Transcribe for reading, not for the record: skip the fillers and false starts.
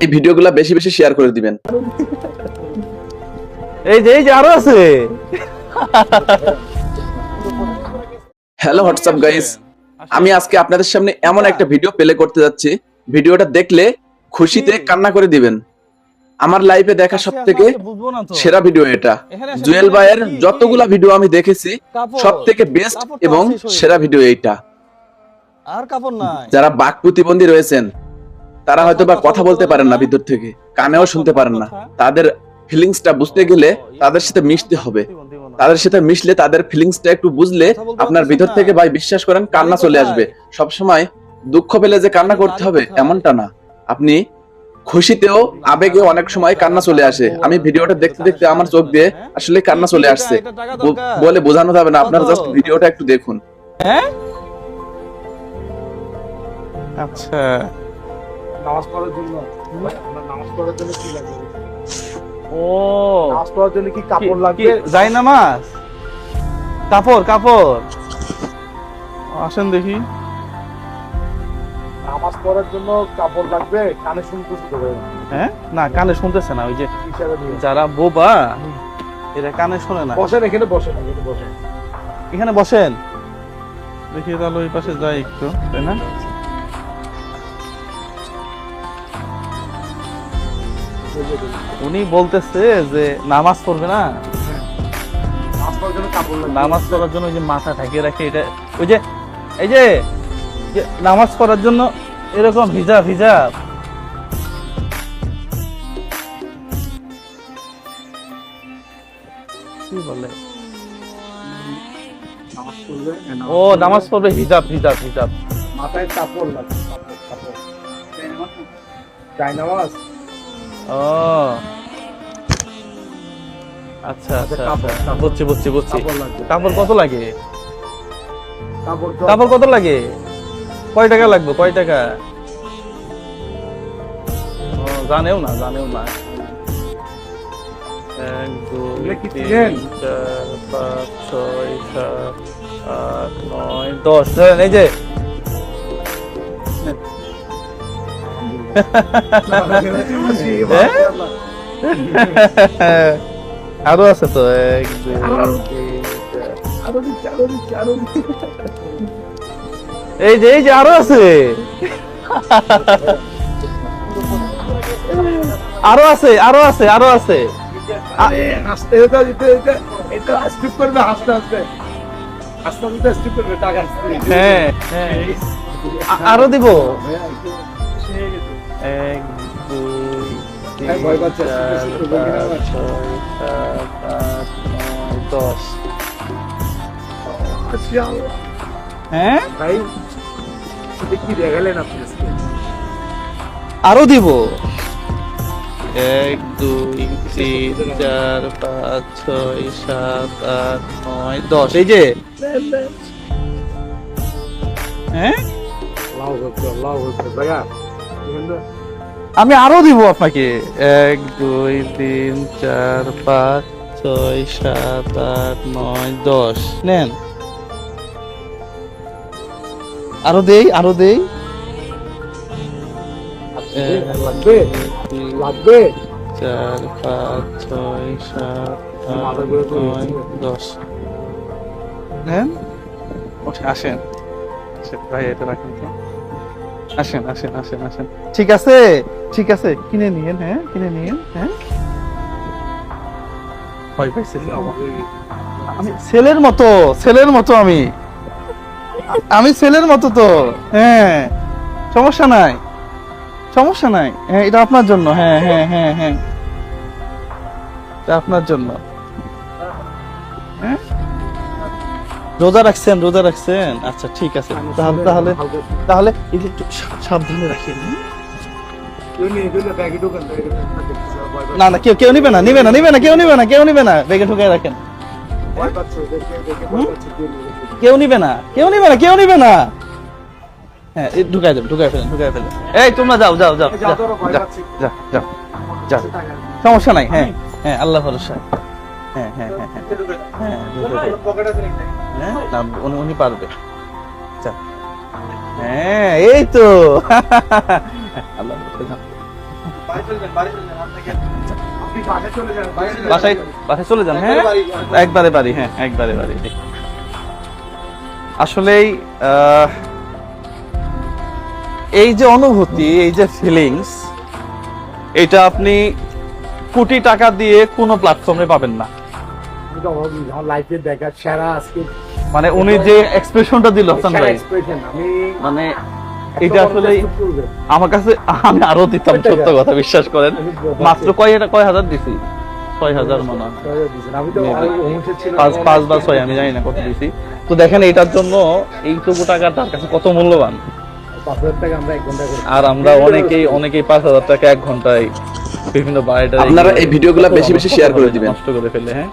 এই ভিডিওগুলো বেশি বেশি শেয়ার করে দিবেন। এই যে আরো আছে। হ্যালো হোয়াটসঅ্যাপ গাইস, আমি আজকে আপনাদের সামনে এমন একটা ভিডিও প্লে করতে যাচ্ছি, ভিডিওটা দেখলে খুশিতে কান্না করে দিবেন। আমার লাইফে দেখা সবথেকে সেরা ভিডিও এটা। জুয়েল ভাইয়ের যতগুলা ভিডিও আমি দেখেছি সবথেকে বেস্ট এবং সেরা ভিডিও এইটা। আর কাপড় নাই। যারা বাক প্রতিবন্ধী রয়েছেন তারা হয়তো বা কথা বলতে পারেন না, ভিতর থেকে কানেও শুনতে পারেন না, তাদের ফিলিংসটা বুঝতে গেলে তাদের সাথে মিশতে হবে। তাদের সাথে মিশলে, তাদের ফিলিংসটা একটু বুঝলে আপনার ভিতর থেকে ভাই বিশ্বাস করেন কান্না চলে আসবে। সব সময় দুঃখ পেলে যে কান্না করতে হবে এমনটা না, আপনি খুশিতেও আবেগে অনেক সময় কান্না চলে আসে। আমি ভিডিওটা দেখতে দেখতে আমার চোখ দিয়ে আসলে কান্না চলে আসছে, বলে বোঝানো যাবে না। আপনারা জাস্ট ভিডিওটা একটু দেখুন। আচ্ছা, নামাজ পড়ার জন্য নামাজ পড়ার জন্য কি লাগবে? ও নামাজ পড়ার জন্য কি কাপড় লাগবে? যাই নামাজ, কাপড় আসেন দেখি। নামাজ পড়ার জন্য কাপড় লাগবে, কানে শুনতেছি তো। হ্যাঁ, না কানে শুনতেছে না। ওই যে ইশারা দিয়ে যারা বোবা এরা কানে শুনে না। বসেন, এখানে বসেন, এখানে বসেন। এখানে বসেন দেখি, তাহলে ওই পাশে যাই একটু, তাই না? উনি বলতেছে যে নামাজ পড়বে না, নামাজ পড়ার জন্য কাপড় লাগবে। নামাজ পড়ার জন্য ওই যে মাথা ঢাকিয়ে রাখে, এটা ওই যে এই যে নামাজ পড়ার জন্য এরকম হিজাব কি বলে, নামাজ পড়বে, ও নামাজ পড়বে হিজাব। মাথায় কাপড় লাগবে, কাপড়। জায়নামাজ। ও আচ্ছা, কাপড়। বুঝছি। কাপড় লাগবে। কাপড় কত লাগে? কাপড় কাপড় কত লাগে? কয় টাকা লাগবে? কয় টাকা? ও, জানেও না। 1 2 3 4 5 6 7 8 9 10। ধরেন এই যে আরো আছে তো। 1 2 এই যে আরো আছে, আরো আছে। হাসতে এটা স্ট্রিপ করবে, হাসতে স্ট্রিপ করবে, টাকা আসবে। হ্যাঁ, আরো দিব। 1 2 3 ভয় পাচ্ছে, 4 5 6 7 8 9 10। হ্যাঁ, ভাই এটা কি দেখালেন আপনি আজকে? আরো দিব। 1 2 3 4 5 6 7 8 9 10। এই যে হ্যাঁ, লাভ হচ্ছে ভাইয়া। আমি আরো দিব আপনাকে। 1 2 3 4 5 6 7 8 9 10। নেন, আরো দেই। লাগবে 4 5 6 7 8 9 10। নেন, আসেন ভাই, এটা রাখেন তো। আসেন। ঠিক আছে, কিনে নিয়েন। হ্যাঁ, ভয় পাইছে। আমি ছেলের মতো আমি ছেলের মতো তো। হ্যাঁ, সমস্যা নাই। হ্যাঁ, এটা আপনার জন্য। হ্যাঁ, এটা আপনার জন্য। হ্যাঁ, রোজা রাখছেন। আচ্ছা, ঠিক আছে। তাহলে একটু সাবধানে রাখেন। না, কেউ নিবে না। ব্যাগে ঢুকায় রাখেন। কেউ নিবে না। হ্যাঁ, ঢুকায় ফেলেন। এই তোমরা যাও। সমস্যা নাই। হ্যাঁ, আল্লাহ ভরসা। হ্যাঁ, না, উনি পারবে। হ্যাঁ এই তো আল্লাহ হাফেজ। আপনি বাসায় চলে যান, বাসায় বাসায় চলে যান। হ্যাঁ একবারে বাড়ি, হ্যাঁ একবারে বাড়ি। আসলেই এই যে অনুভূতি, এই যে ফিলিংস, এটা আপনি কোটি টাকা দিয়ে কোনো প্ল্যাটফর্মে পাবেন না। আমি তো আমার লাইফে দেখা সেরা আজকে মানে উনি যে এক্সপ্রেশনটা দিল হাসান সেরা ভাই, এক্সপ্রেশন। আমি মানে এটা আসলে করবে আমার কাছে আমি আরো দিতাম, সত্য কথা বিশ্বাস করেন। মাত্র কয় হাজার দিছি, 6,000 মনে হয়। আমি তো অনুষ্ঠিত ছিল 5 বা 6 আমি জানি না কত দিছি। তো দেখেন এটার জন্য এইটুকু টাকা তার কাছে কত মূল্যবান। 5,000 টাকা আমরা 1 ঘন্টা করে আর আমরা অনেকেই 5,000 টাকা 1 ঘন্টায় বিভিন্ন বাড়িটা আপনারা এই ভিডিওগুলো বেশি বেশি শেয়ার করে দিবেন। নষ্ট করে ফেলে। হ্যাঁ